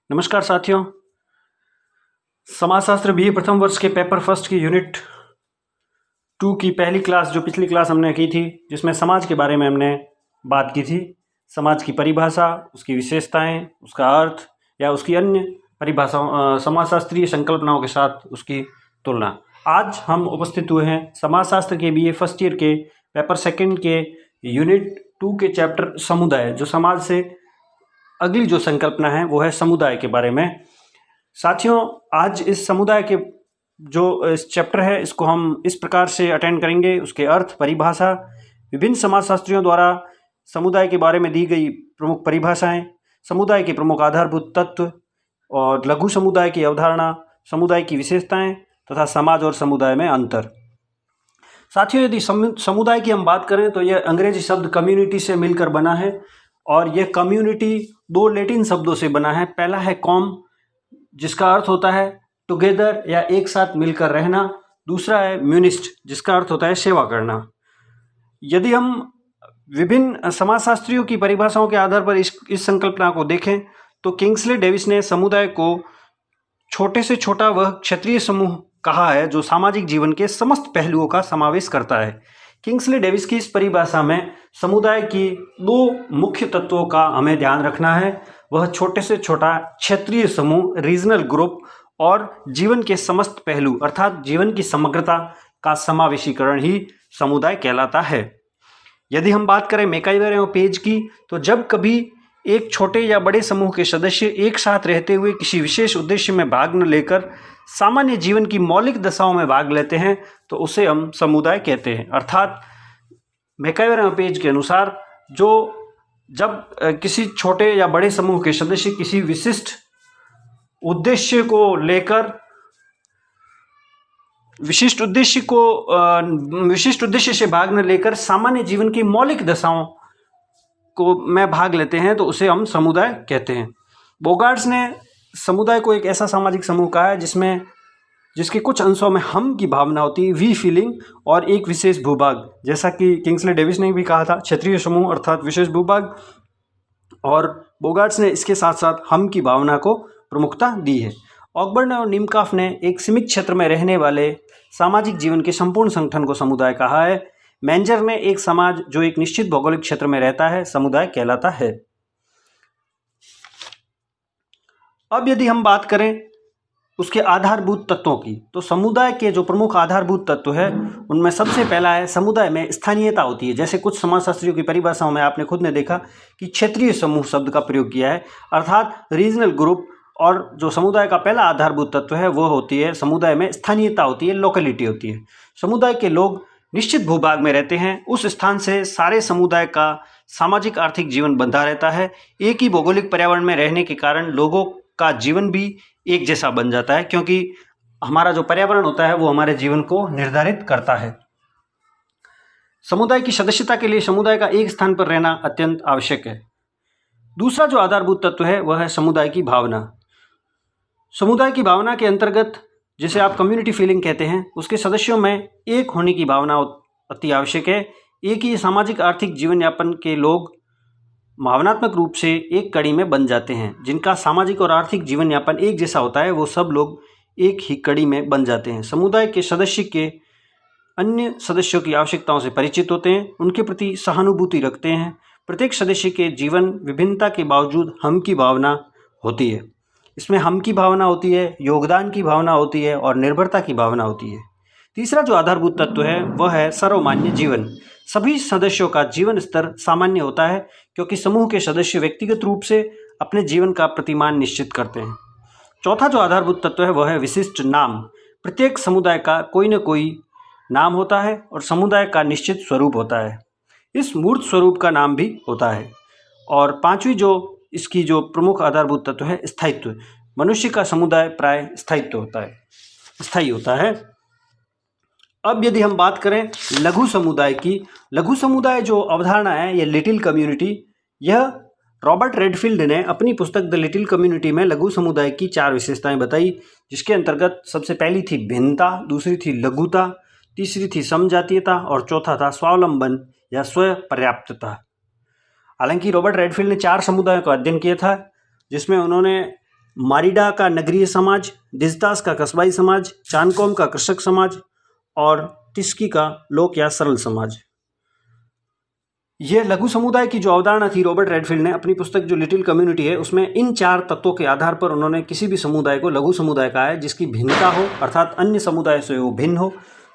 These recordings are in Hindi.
नमस्कार साथियों। समाजशास्त्र बीए प्रथम वर्ष के पेपर फर्स्ट की यूनिट 2 की पहली क्लास, जो पिछली क्लास हमने की थी, जिसमें समाज के बारे में हमने बात की थी। समाज की परिभाषा, उसकी विशेषताएं, उसका अर्थ या उसकी अन्य परिभाषाओं, समाजशास्त्रीय संकल्पनाओं के साथ उसकी तुलना। आज हम उपस्थित हुए हैं समाजशास्त्र के बीए फर्स्ट ईयर के पेपर सेकंड के यूनिट 2 के चैप्टर समुदाय, जो समाज से अगली जो संकल्पना है वो है समुदाय के बारे में। साथियों, आज इस समुदाय के जो इस चैप्टर है, इसको हम इस प्रकार से अटेंड करेंगे। उसके अर्थ, परिभाषा, विभिन्न समाजशास्त्रियों द्वारा समुदाय के बारे में दी गई प्रमुख परिभाषाएं, समुदाय के प्रमुख आधारभूत तत्व और लघु समुदाय की अवधारणा, समुदाय की विशेषताएं तथा समाज और समुदाय में अंतर। साथियों, यदि समुदाय की हम बात करें तो यह अंग्रेजी शब्द कम्युनिटी से मिलकर बना है और यह कम्युनिटी दो लैटिन शब्दों से बना है। पहला है कॉम, जिसका अर्थ होता है टुगेदर या एक साथ मिलकर रहना। दूसरा है म्यूनिस्ट, जिसका अर्थ होता है सेवा करना। यदि हम विभिन्न समाजशास्त्रियों की परिभाषाओं के आधार पर इस संकल्पना को देखें तो किंग्सले डेविस ने समुदाय को छोटे से छोटा वह क्षेत्रीय समूह कहा है जो सामाजिक जीवन के समस्त पहलुओं का समावेश करता है। किंग्सले डेविस की इस परिभाषा में समुदाय की दो मुख्य तत्वों का हमें ध्यान रखना है। वह छोटे से छोटा क्षेत्रीय समूह, रीजनल ग्रुप, और जीवन के समस्त पहलू अर्थात जीवन की समग्रता का समावेशीकरण ही समुदाय कहलाता है। यदि हम बात करें मैकाइवर एवं पेज की, तो जब कभी एक छोटे या बड़े समूह के सदस्य एक साथ रहते हुए किसी विशेष उद्देश्य में भाग न लेकर सामान्य जीवन की मौलिक दशाओं में भाग लेते हैं तो उसे हम समुदाय कहते हैं। अर्थात मैकाइवर एवं पेज के अनुसार जब किसी छोटे या बड़े समूह के सदस्य किसी विशिष्ट उद्देश्य से भाग न लेकर सामान्य जीवन की मौलिक दशाओं को में भाग लेते हैं तो उसे हम समुदाय कहते हैं। बोगार्ट्स ने समुदाय को एक ऐसा सामाजिक समूह कहा है जिसके कुछ अंशों में हम की भावना होती है, वी फीलिंग, और एक विशेष भूभाग, जैसा कि किंग्सले डेविस ने भी कहा था, क्षेत्रीय समूह अर्थात विशेष भूभाग। और बोगार्ट्स ने इसके साथ साथ हम की भावना को प्रमुखता दी है। ऑकबर्न और निमकाफ ने एक सीमित क्षेत्र में रहने वाले सामाजिक जीवन के संपूर्ण संगठन को समुदाय कहा है। मेंजर ने एक समाज जो एक निश्चित भौगोलिक क्षेत्र में रहता है समुदाय कहलाता है। अब यदि हम बात करें उसके आधारभूत तत्वों की, तो समुदाय के जो प्रमुख आधारभूत तत्व है उनमें सबसे पहला है समुदाय में स्थानीयता होती है। जैसे कुछ समाजशास्त्रियों की परिभाषाओं में आपने खुद ने देखा कि क्षेत्रीय समूह शब्द का प्रयोग किया है, अर्थात रीजनल ग्रुप। और जो समुदाय का पहला आधारभूत तत्व है वो होती है समुदाय में स्थानीयता होती है, लोकेलिटी होती है। समुदाय के लोग निश्चित भूभाग में रहते हैं, उस स्थान से सारे समुदाय का सामाजिक आर्थिक जीवन बंधा रहता है। एक ही भौगोलिक पर्यावरण में रहने के कारण लोगों का जीवन भी एक जैसा बन जाता है, क्योंकि हमारा जो पर्यावरण होता है वो हमारे जीवन को निर्धारित करता है। समुदाय की सदस्यता के लिए समुदाय का एक स्थान पर रहना अत्यंत आवश्यक है। दूसरा जो आधारभूत तत्व है वह है समुदाय की भावना। समुदाय की भावना के अंतर्गत, जिसे आप कम्युनिटी फीलिंग कहते हैं, उसके सदस्यों में एक होने की भावना अति आवश्यक है। एक ही सामाजिक आर्थिक जीवन यापन के लोग भावनात्मक रूप से एक कड़ी में बन जाते हैं। जिनका सामाजिक और आर्थिक जीवन यापन एक जैसा होता है वो सब लोग एक ही कड़ी में बन जाते हैं। समुदाय के सदस्य के अन्य सदस्यों की आवश्यकताओं से परिचित होते हैं, उनके प्रति सहानुभूति रखते हैं। प्रत्येक सदस्य के जीवन विभिन्नता के बावजूद हम की भावना होती है। इसमें हम की भावना होती है, योगदान की भावना होती है और निर्भरता की भावना होती है। तीसरा जो आधारभूत तत्व है वह है सर्वमान्य जीवन। सभी सदस्यों का जीवन स्तर सामान्य होता है, क्योंकि समूह के सदस्य व्यक्तिगत रूप से अपने जीवन का प्रतिमान निश्चित करते हैं। चौथा जो आधारभूत तत्व है वह है विशिष्ट नाम। प्रत्येक समुदाय का कोई न कोई नाम होता है और समुदाय का निश्चित स्वरूप होता है। इस मूर्त स्वरूप का नाम भी होता है। और पांचवी जो इसकी जो प्रमुख आधारभूत तत्व है स्थायित्व। मनुष्य का समुदाय प्राय स्थायी होता है। अब यदि हम बात करें लघु समुदाय की, लघु समुदाय जो अवधारणा है, यह लिटिल कम्युनिटी, यह रॉबर्ट रेडफील्ड ने अपनी पुस्तक द लिटिल कम्युनिटी में लघु समुदाय की 4 विशेषताएं बताई, जिसके अंतर्गत सबसे पहली थी भिन्नता, दूसरी थी लघुता, तीसरी थी समजातीयता और चौथा था स्वावलंबन या स्व पर्याप्तता। हालांकि रॉबर्ट रेडफील्ड ने 4 समुदायों का अध्ययन किया था, जिसमें उन्होंने मारिडा का नगरीय समाज, दिजदास का कस्बाई समाज, चानकोम का कृषक समाज और तिस्की का लोक या सरल समाज। यह लघु समुदाय की जो अवधारणा थी रॉबर्ट रेडफील्ड ने अपनी पुस्तक जो लिटिल कम्युनिटी है उसमें इन 4 तत्वों के आधार पर उन्होंने किसी भी समुदाय को लघु समुदाय कहा है, जिसकी भिन्नता हो अर्थात अन्य समुदाय से वो भिन्न हो,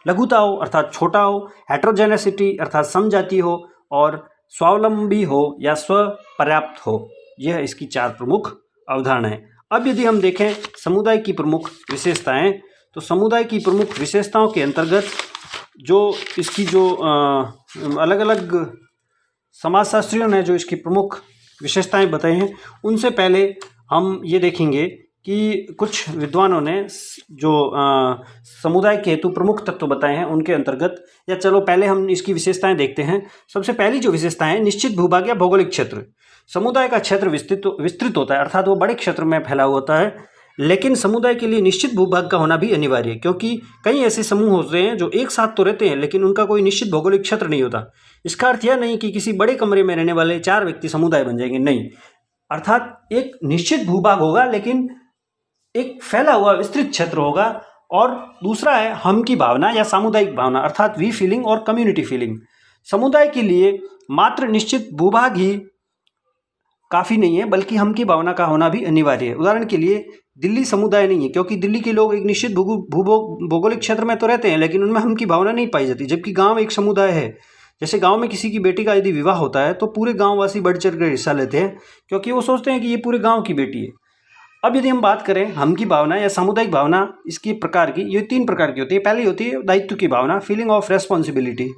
लघुता हो अर्थात छोटा हो, हेट्रोजेनेसिटी अर्थात समजाति हो और स्वावलंबी हो या स्वपर्याप्त हो। यह इसकी 4 प्रमुख अवधारणा है। अब यदि हम देखें समुदाय की प्रमुख विशेषताएं, तो समुदाय की प्रमुख विशेषताओं के अंतर्गत जो इसकी जो अलग अलग समाजशास्त्रियों ने जो इसकी प्रमुख विशेषताएं बताई हैं, उनसे पहले हम ये देखेंगे कि कुछ विद्वानों ने जो समुदाय के हेतु प्रमुख तत्व बताए हैं उनके अंतर्गत, या चलो पहले हम इसकी विशेषताएं देखते हैं। सबसे पहली जो विशेषता है निश्चित भूभाग या भौगोलिक क्षेत्र। समुदाय का क्षेत्र विस्तृत होता है अर्थात वो बड़े क्षेत्र में फैला होता है, लेकिन समुदाय के लिए निश्चित भूभाग का होना भी अनिवार्य है, क्योंकि कई ऐसे समूह होते हैं जो एक साथ तो रहते हैं लेकिन उनका कोई निश्चित भौगोलिक क्षेत्र नहीं होता। इसका अर्थ यह नहीं कि किसी बड़े कमरे में रहने वाले 4 व्यक्ति समुदाय बन जाएंगे, नहीं, अर्थात एक निश्चित भूभाग होगा लेकिन एक फैला हुआ विस्तृत क्षेत्र होगा। और दूसरा है हम की भावना या सामुदायिक भावना अर्थात वी फीलिंग और कम्युनिटी फीलिंग। समुदाय के लिए मात्र निश्चित भूभाग ही काफ़ी नहीं है, बल्कि हम की भावना का होना भी अनिवार्य है। उदाहरण के लिए दिल्ली समुदाय नहीं है, क्योंकि दिल्ली के लोग एक निश्चित भौगोलिक क्षेत्र में तो रहते हैं लेकिन उनमें हम की भावना नहीं पाई जाती, जबकि गांव एक समुदाय है। जैसे गांव में किसी की बेटी का यदि विवाह होता है तो पूरे गांववासी बढ़ चढ़ कर हिस्सा लेते हैं, क्योंकि वो सोचते हैं कि ये पूरे गांव की बेटी है। अब यदि हम बात करें हम की भावना या सामुदायिक भावना, इसकी प्रकार की ये 3 प्रकार की होती है। पहली होती है दायित्व की भावना, फीलिंग ऑफ रेस्पॉन्सिबिलिटी।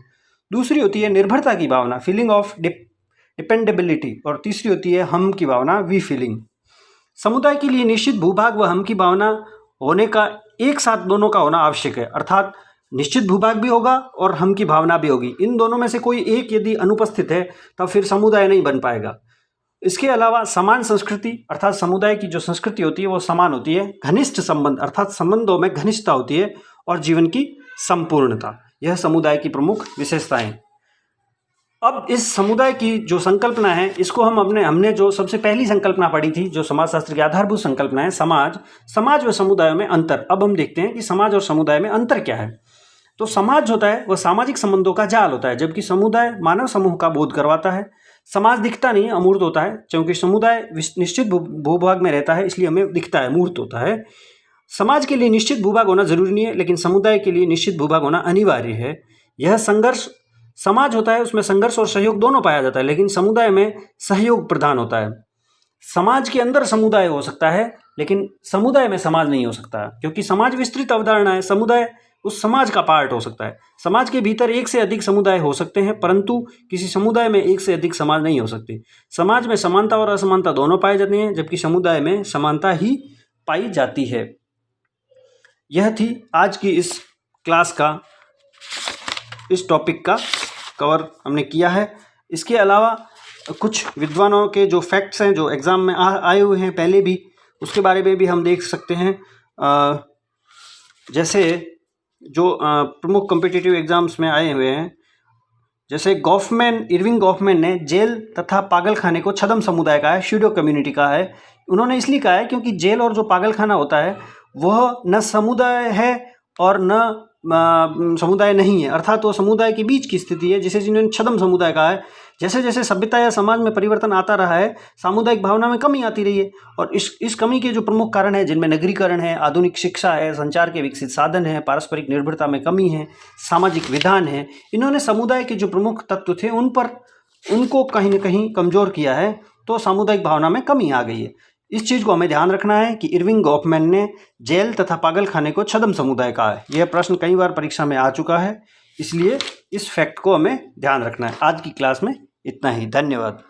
दूसरी होती है निर्भरता की भावना, फीलिंग ऑफ डिपेंडेबिलिटी। और तीसरी होती है हम की भावना, वी फीलिंग। समुदाय के लिए निश्चित भूभाग व हम की भावना होने का एक साथ दोनों का होना आवश्यक है, अर्थात निश्चित भूभाग भी होगा और हम की भावना भी होगी। इन दोनों में से कोई एक यदि अनुपस्थित है तब फिर समुदाय नहीं बन पाएगा। इसके अलावा समान संस्कृति अर्थात समुदाय की जो संस्कृति होती है वो समान होती है, घनिष्ठ संबंध अर्थात संबंधों में घनिष्ठता होती है और जीवन की संपूर्णता, यह समुदाय की प्रमुख विशेषताएं। अब इस समुदाय की जो संकल्पना है इसको हमने जो सबसे पहली संकल्पना पढ़ी थी जो समाजशास्त्र की आधारभूत संकल्पना है समाज व समुदायों में अंतर। अब हम देखते हैं कि समाज और समुदाय में अंतर क्या है। तो समाज होता है वह सामाजिक संबंधों का जाल होता है, जबकि समुदाय मानव समूह का बोध करवाता है। समाज दिखता नहीं है, अमूर्त होता है, क्योंकि समुदाय निश्चित भूभाग में रहता है इसलिए हमें दिखता है, मूर्त होता है। समाज के लिए निश्चित भूभाग होना जरूरी नहीं है, लेकिन समुदाय के लिए निश्चित भूभाग होना अनिवार्य है। यह संघर्ष समाज होता है उसमें संघर्ष और सहयोग दोनों पाया जाता है, लेकिन समुदाय में सहयोग प्रधान होता है। समाज के अंदर समुदाय हो सकता है लेकिन समुदाय में समाज नहीं हो सकता, क्योंकि समाज विस्तृत अवधारणा है, समुदाय उस समाज का पार्ट हो सकता है। समाज के भीतर एक से अधिक समुदाय हो सकते हैं, परंतु किसी समुदाय में एक से अधिक समाज नहीं हो सकते। समाज में समानता और असमानता दोनों पाए जाते हैं, जबकि समुदाय में समानता ही पाई जाती है। यह थी आज की इस क्लास का, इस टॉपिक का कवर हमने किया है। इसके अलावा कुछ विद्वानों के जो फैक्ट्स हैं जो एग्ज़ाम में आए हुए हैं पहले भी, उसके बारे में भी हम देख सकते हैं। जैसे जो प्रमुख कॉम्पिटिटिव एग्जाम्स में आए हुए हैं, जैसे इरविंग गॉफमैन ने जेल तथा पागलखाने को छद्म समुदाय का है, शूडो कम्युनिटी का है। उन्होंने इसलिए कहा है क्योंकि जेल और जो पागलखाना होता है वह न समुदाय है और न समुदाय नहीं है, अर्थात वो समुदाय के बीच की स्थिति है, जिसे जिन्होंने छद्म समुदाय कहा है। जैसे जैसे सभ्यता या समाज में परिवर्तन आता रहा है, सामुदायिक भावना में कमी आती रही है, और इस कमी के जो प्रमुख कारण है जिनमें नगरीकरण है, आधुनिक शिक्षा है, संचार के विकसित साधन है, पारस्परिक निर्भरता में कमी है, सामाजिक विधान है, इन्होंने समुदाय के जो प्रमुख तत्व थे उनको कहीं न कहीं कमज़ोर किया है, तो सामुदायिक भावना में कमी आ गई है। इस चीज़ को हमें ध्यान रखना है कि इरविंग गॉफमैन ने जेल तथा पागलखाने को छद्म समुदाय कहा है। यह प्रश्न कई बार परीक्षा में आ चुका है, इसलिए इस फैक्ट को हमें ध्यान रखना है। आज की क्लास में इतना ही, धन्यवाद।